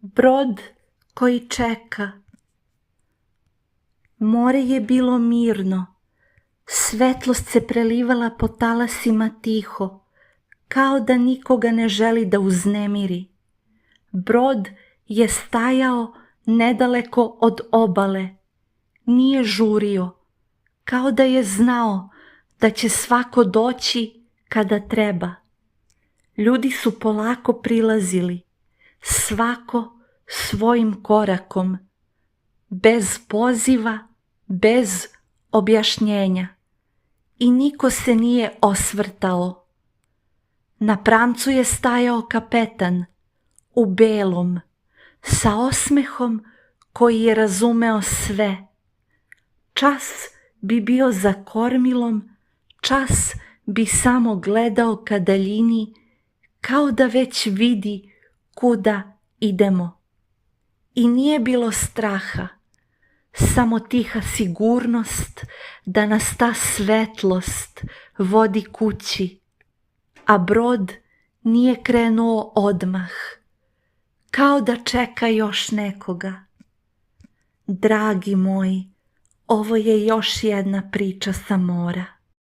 Brod koji čeka. More je bilo mirno, svetlost se prelivala po talasima tiho, kao da nikoga ne želi da uznemiri. Brod je stajao nedaleko od obale, nije žurio, kao da je znao da će svako doći kada treba. Ljudi su polako prilazili, svako svojim korakom, bez poziva, bez objašnjenja, i niko se nije osvrtao. Na pramcu je stajao kapetan u belom, sa osmehom koji je razumeo sve. Čas bi bio za kormilom, čas bi samo gledao ka daljini, kao da već vidi kuda idemo. I nije bilo straha, samo tiha sigurnost da nas ta svetlost vodi kući, a brod nije krenuo odmah, kao da čeka još nekoga. Dragi moji, ovo je još jedna priča sa mora.